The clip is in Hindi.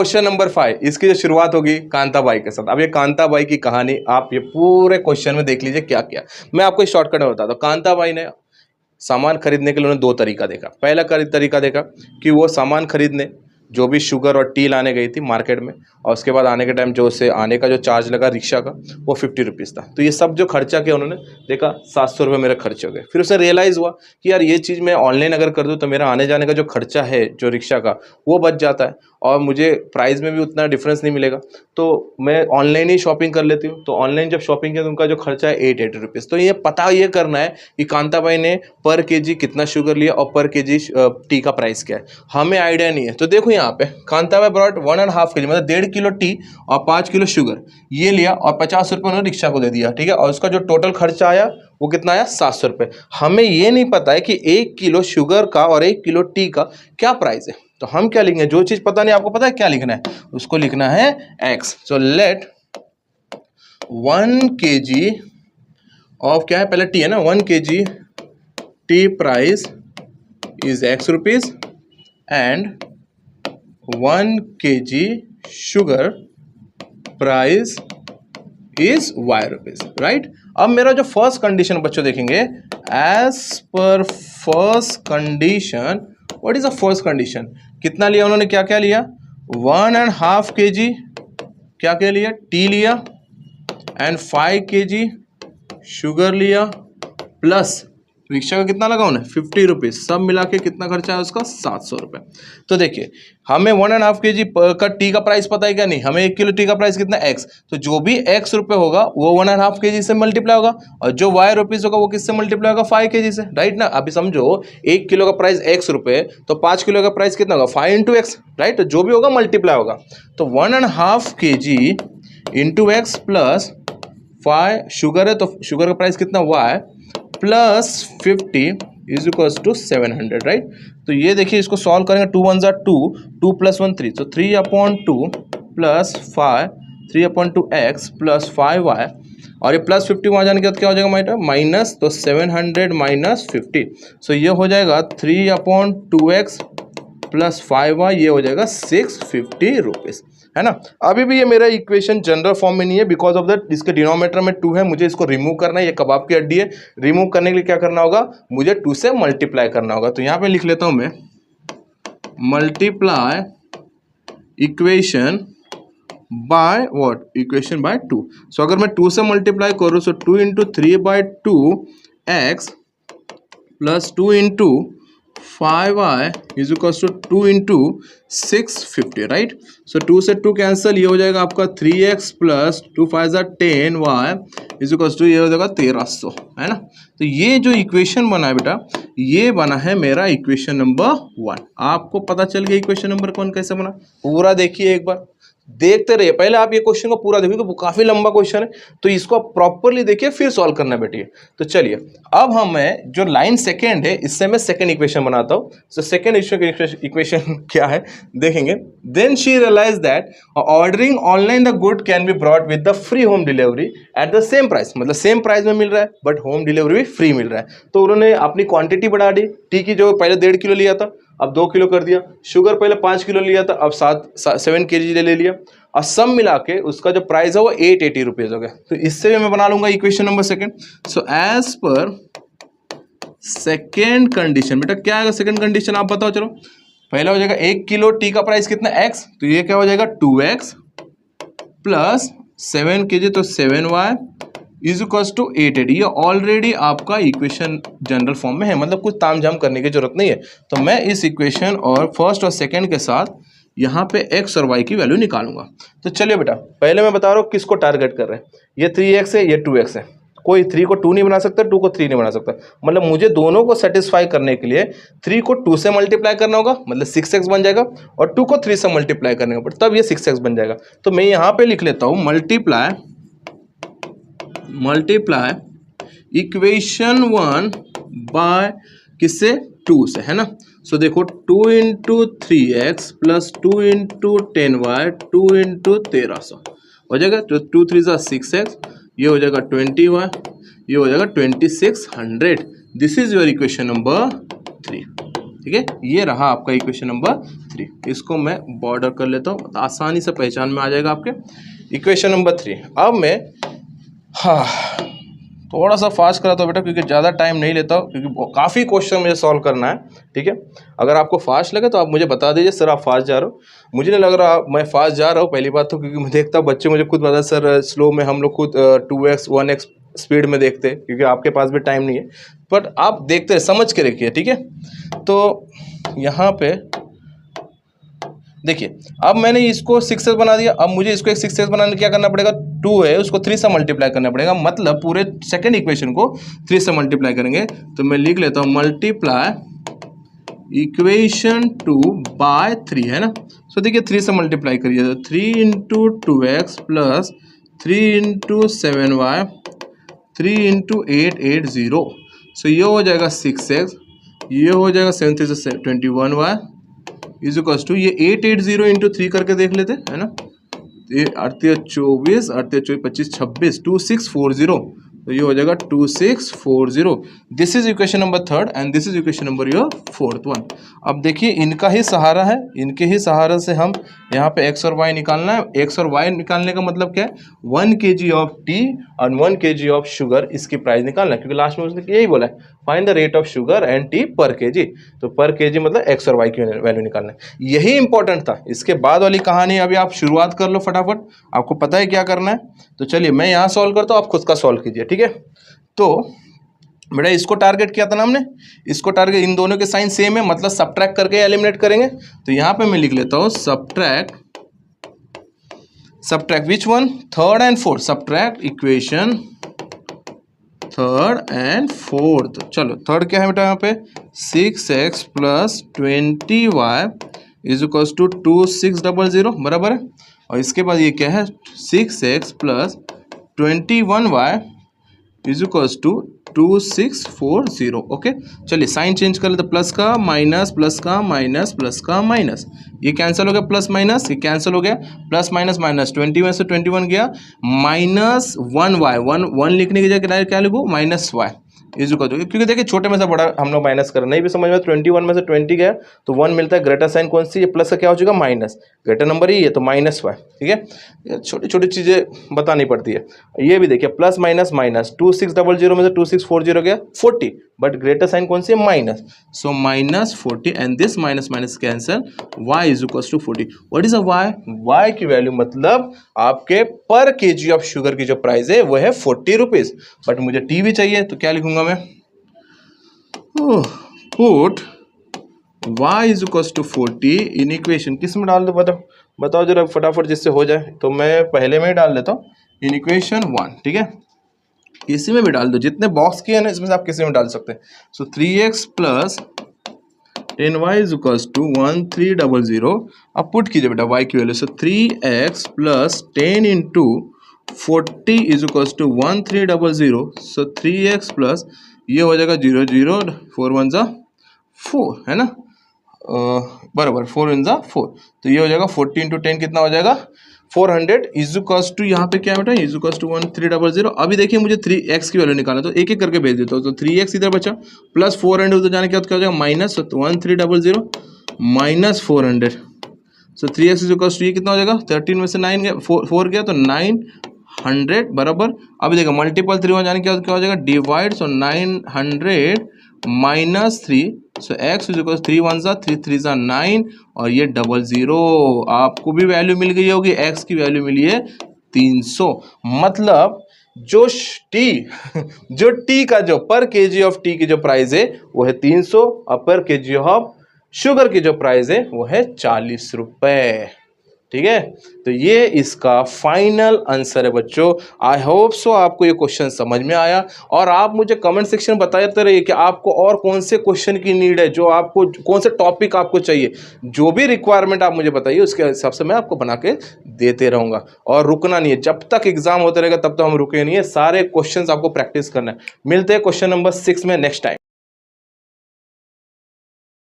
क्वेश्चन नंबर 5, इसकी जो शुरुआत होगी कांताबाई के साथ। अब ये कांताबाई की कहानी आप ये पूरे क्वेश्चन में देख लीजिए क्या क्या। मैं आपको शॉर्टकट में बताता हूँ। कांताबाई ने सामान खरीदने के लिए उन्होंने दो तरीका देखा। पहला तरीका देखा कि वो सामान खरीदने जो भी शुगर और टी लाने गई थी मार्केट में, और उसके बाद आने के टाइम जो उसे आने का जो चार्ज लगा रिक्शा का वो 50 रुपीज़ था। तो ये सब जो खर्चा किया उन्होंने, देखा 700 रुपये मेरे खर्च हो गए। फिर उसे रियलाइज़ हुआ कि यार ये चीज़ मैं ऑनलाइन अगर कर दूँ तो मेरा आने जाने का जो खर्चा है जो रिक्शा का वो बच जाता है और मुझे प्राइस में भी उतना डिफरेंस नहीं मिलेगा, तो मैं ऑनलाइन ही शॉपिंग कर लेती हूँ। तो ऑनलाइन जब शॉपिंग किया तो उनका जो खर्चा है 880 रुपीज़। तो ये पता ये करना है कि कांताबाई ने पर केजी कितना शुगर लिया और पर केजी टी का प्राइस क्या है, हमें आइडिया नहीं है। तो देखो यहाँ पे कांताबाई ब्रॉट 1.5 kg मतलब 1.5 किलो टी और 5 किलो शुगर ये लिया और 50 रुपये उन्होंने रिक्शा को दे दिया, ठीक है। और उसका जो टोटल खर्चा आया वो कितना आया, 700 रुपये। हमें ये नहीं पता है कि 1 किलो शुगर का और 1 किलो टी का क्या प्राइस है। तो हम क्या लिखेंगे, जो चीज पता नहीं आपको पता है क्या लिखना है, उसको लिखना है x। So let 1 kg of क्या है, पहले टी है ना, 1 kg tea price is x rupees and 1 kg sugar price is y rupees, right. अब मेरा जो फर्स्ट कंडीशन बच्चों देखेंगे, as per first condition, what is the first condition, कितना लिया उन्होंने, क्या क्या लिया, 1.5 kg क्या क्या लिया, टी लिया एंड 5 kg शुगर लिया, प्लस रिक्शा का कितना लगा उन्हें 50 रुपीज, सब मिला के कितना खर्चा है उसका 700 रुपये। तो देखिए हमें 1.5 kg का टी का प्राइस पता है क्या, नहीं, हमें 1 किलो टी का प्राइस कितना x, तो जो भी x रुपये होगा वो 1.5 kg से मल्टीप्लाई होगा और जो y रुपीज होगा वो किससे मल्टीप्लाई होगा, 5 kg से, राइट ना। अभी समझो 1 किलो का प्राइस x रुपये तो 5 किलो का प्राइस कितना होगा 5 इंटू एक्स, राइट। तो जो भी होगा मल्टीप्लाई होगा, तो 1.5 kg into x plus 5 sugar है तो शुगर का प्राइस कितना y plus 50 is equals to 700, right. तो ये देखिए इसको सॉल्व करेंगे, 2 1 जा 2, 2 + 1 3, तो 3/2 प्लस 5 3/2 x प्लस 5y, और ये प्लस 50 वहाँ जाने के बाद क्या हो जाएगा माइनस, तो 700 माइनस 50, सो ये हो जाएगा 3/2x प्लस 5y, ये हो जाएगा 650 रुपीज़, है ना। अभी भी ये मेरा इक्वेशन जनरल फॉर्म में नहीं है, बिकॉज ऑफ दैट इसके डिनोमिनेटर में 2 है, मुझे इसको रिमूव करना है, ये कबाब की हड्डी है। रिमूव करने के लिए क्या करना होगा, मुझे 2 से मल्टीप्लाई करना होगा। तो यहाँ पे लिख लेता हूँ मैं, multiply equation by what, equation by 2। So अगर मैं 2 से मल्टीप्लाई करूँ, so 2 × 3/2x plus 2 × 5y is equal to 2 × 650, right. So 2 से 2 कैंसिल, ये हो जाएगा आपका 3x plus 2 5 10y is equal to ये हो जाएगा 1300, है ना। तो ये जो इक्वेशन बना है बेटा, ये बना है मेरा इक्वेशन नंबर 1। आपको पता चल गया इक्वेशन नंबर 1 कैसे बना, पूरा देखिए एक बार, देखते रहिए। पहले आप ये क्वेश्चन को पूरा देखिए, तो काफी लंबा क्वेश्चन है, तो इसको प्रॉपरली देखिए फिर सॉल्व करना बेटिए। तो चलिए अब हमें जो लाइन सेकेंड है इससे मैं सेकेंड इक्वेशन बनाता हूँ। तो सेकेंड इक्वेशन क्या है देखेंगे, then she realize that ordering online the good can be brought with the free home delivery at the same price, मतलब सेम प्राइस में मिल रहा है बट होम डिलीवरी भी फ्री मिल रहा है। तो उन्होंने अपनी क्वांटिटी बढ़ा दी, टी की जो पहले 1.5 किलो लिया था अब 2 किलो कर दिया, शुगर पहले 5 किलो लिया था अब 7 kg ले लिया, और सब मिला के उसका जो प्राइस है वो 880 रुपीज हो गया। तो इससे भी मैं बना लूंगा equation number second. So as per second condition, बेटा क्या आएगा सेकेंड कंडीशन आप बताओ, चलो। पहला हो जाएगा 1 किलो टी का प्राइस कितना x, तो ये क्या हो जाएगा 2x प्लस 7 kg तो 7y इज इक्वल टू 880। ये ऑलरेडी आपका इक्वेशन जनरल फॉर्म में है, मतलब कुछ तामझाम करने की जरूरत नहीं है। तो मैं इस इक्वेशन और फर्स्ट और सेकंड के साथ यहाँ पे x और y की वैल्यू निकालूंगा। तो चलिए बेटा पहले मैं बता रहा हूँ किसको टारगेट कर रहे हैं, ये 3x है ये 2x है, कोई 3 को 2 नहीं बना सकता, 2 को 3 नहीं बना सकता, मतलब मुझे दोनों को सेटिस्फाई करने के लिए 3 को 2 से मल्टीप्लाई करना होगा, मतलब 6x बन जाएगा, और 2 को 3 से मल्टीप्लाई करने का तब ये 6x बन जाएगा। तो मैं यहाँ पे लिख लेता हूँ मल्टीप्लाई इक्वेशन 1 बाय किससे 2 से, है ना। सो देखो 2 × 3x प्लस 2 × 10y 2 × 1300 हो जाएगा, तो 2 3 = 6x, ये हो जाएगा 20y, ये हो जाएगा 2600। This is your equation number 3। ठीक है, ये रहा आपका इक्वेशन नंबर 3। इसको मैं बॉर्डर कर लेता हूँ, आसानी से पहचान में आ जाएगा आपके। Equation number 3। अब मैं थोड़ा सा फास्ट कराता हूँ बेटा, क्योंकि ज़्यादा टाइम नहीं लेता हूँ, क्योंकि काफ़ी क्वेश्चन मुझे सॉल्व करना है। ठीक है, अगर आपको फास्ट लगे तो आप मुझे बता दीजिए सर आप फास्ट जा रहे हो। मुझे नहीं लग रहा मैं फास्ट जा रहा हूँ, पहली बात तो, क्योंकि मैं देखता हूँ बच्चे मुझे खुद बता सर स्लो में हम लोग खुद 2x 1x स्पीड में देखते हैं, क्योंकि आपके पास भी टाइम नहीं है। बट आप देखते हैं, समझ के रखिए। ठीक है, तो यहाँ पे देखिए, अब मैंने इसको 6x बना दिया। अब मुझे इसको एक 6x बनाने क्या करना पड़ेगा, 2 है उसको 3 से मल्टीप्लाई करना पड़ेगा, मतलब पूरे सेकंड इक्वेशन को 3 से मल्टीप्लाई करेंगे। तो मैं लिख लेता हूँ मल्टीप्लाई इक्वेशन 2 बाय 3, है ना। सो देखिए 3 से मल्टीप्लाई करिए तो 3 into 2x plus 3 into 7y 3 into 880। सो ये हो जाएगा 6x, ये हो जाएगा 7 3 से 21y इज इक्वल्स टू, ये 880 इंटू 3 करके देख लेते हैं, है ना। 24 25 26 2640, तो ये हो जाएगा 2640। This is equation number 3 and this is equation number your 4th one. अब देखिए इनका ही सहारा है, इनके ही सहारे से हम यहाँ पे x और y निकालना है। x और y निकालने का मतलब क्या है, 1 kg ऑफ टी और 1 kg ऑफ शुगर, इसकी प्राइस निकालना है, क्योंकि लास्ट में उसने यही बोला है find the rate of sugar and T पर केजी। तो पर केजी मतलब x और y की वैल्यू निकालना है, यही इंपॉर्टेंट था। इसके बाद वाली कहानी अभी आप शुरुआत कर लो फटाफट, आपको पता है क्या करना है। तो चलिए मैं यहाँ सॉल्व करता हूँ, आप खुद का सॉल्व कीजिए। ठीक है, तो बेटा इसको टारगेट किया था ना हमने, इसको टारगेट, इन दोनों के साइन सेम है, मतलब सब्ट्रैक्ट करके एलिमिनेट करेंगे। तो यहाँ पे मैं लिख लेता हूँ subtract which one, 3rd and 4th, subtract equation 3rd and 4th। चलो थर्ड क्या है बेटा, यहाँ पे 6x plus 20y is equals to 2600 बराबर है। और इसके बाद ये क्या है 6x प्लस 21y is equals to 2640। Okay, चलिए साइन चेंज कर लेते, प्लस का माइनस, प्लस का माइनस, प्लस का माइनस, ये कैंसिल हो गया, प्लस माइनस ये कैंसिल हो गया, प्लस माइनस माइनस, 21 से 21 गया, माइनस 1y, 1 लिखने की जगह क्या लिखूँ, minus y is equal to, क्योंकि देखिए छोटे में से बड़ा हम लोग माइनस कर, नहीं भी समझ में 21 में से 20 गया तो 1 मिलता है, ग्रेटर साइन कौन सी, ये प्लस का क्या हो जाएगा माइनस, ग्रेटर नंबर ही है तो माइनस y। ठीक है, ये छोटी छोटी चीज़ें बतानी पड़ती है। ये भी देखिए प्लस माइनस माइनस, 2600 में से 2640 गया 40, बट ग्रेटर साइन कौन सी है minus, so minus 40 and this minus minus cancel, y is equal to 40। What is a y की वैल्यू मतलब आपके पर केजी ऑफ शुगर की जो प्राइस है वो है 40 रुपीज। बट मुझे टी भी चाहिए, तो क्या लिखूंगा मैं, put y is equal to 40 in equation, किस में डाल दो बताओ जरा फटाफट जिससे हो जाए। तो मैं पहले में ही डाल देता हूँ इन इक्वेशन 1। ठीक है, इसी में भी डाल दो, जितने बॉक्स किए ना इसमें से आप किसी में डाल सकते हैं। So 3x plus 10y is equal to 1300। अब पुट कीजिए बेटा y की value, so 3x plus 10 into 40 is equal to 1300। So 3x plus ये हो जाएगा 0 0 4 1 जा 4, है ना, बराबर 4 1 जा 4, तो ये हो जाएगा 40 इंटू 10 कितना हो जाएगा 400 इज इक्वल्स टू, यहाँ पे क्या बेटा इज इक्वल्स टू 1300। अभी देखिए मुझे 3x की वैल्यू निकालना, तो एक एक करके भेज देता हूँ। तो 3x इधर बचा, प्लस 400 उधर जाने के बाद क्या हो जाएगा माइनस, तो 1300 minus 400। So 3x is equals to ये कितना हो जाएगा, 13 में से 9 गया 4 गया तो 900 बराबर। अभी देखो मल्टीपल 3 वहाँ जाने के बाद क्या हो जाएगा divide, so 900 minus 3, so x is equal 3 1 जा 3 3 जा 9 और ये 00। आपको भी वैल्यू मिल गई होगी, x की वैल्यू मिली है 300। मतलब जो टी का जो पर केजी ऑफ टी की जो प्राइस है वो है 300 और पर केजी ऑफ शुगर की जो प्राइस है वो है 40 रुपए। ठीक है, तो ये इसका फाइनल आंसर है बच्चों। आई होप सो आपको ये क्वेश्चन समझ में आया, और आप मुझे कमेंट सेक्शन बताते रहिए कि आपको और कौन से क्वेश्चन की नीड है, जो आपको कौन से टॉपिक आपको चाहिए, जो भी रिक्वायरमेंट आप मुझे बताइए उसके हिसाब से मैं आपको बना के देते रहूँगा। और रुकना नहीं है, जब तक एग्जाम होते रहेगा तब तक हम रुके नहीं है, सारे क्वेश्चन आपको प्रैक्टिस करना है। मिलते हैं क्वेश्चन नंबर 6 में नेक्स्ट टाइम।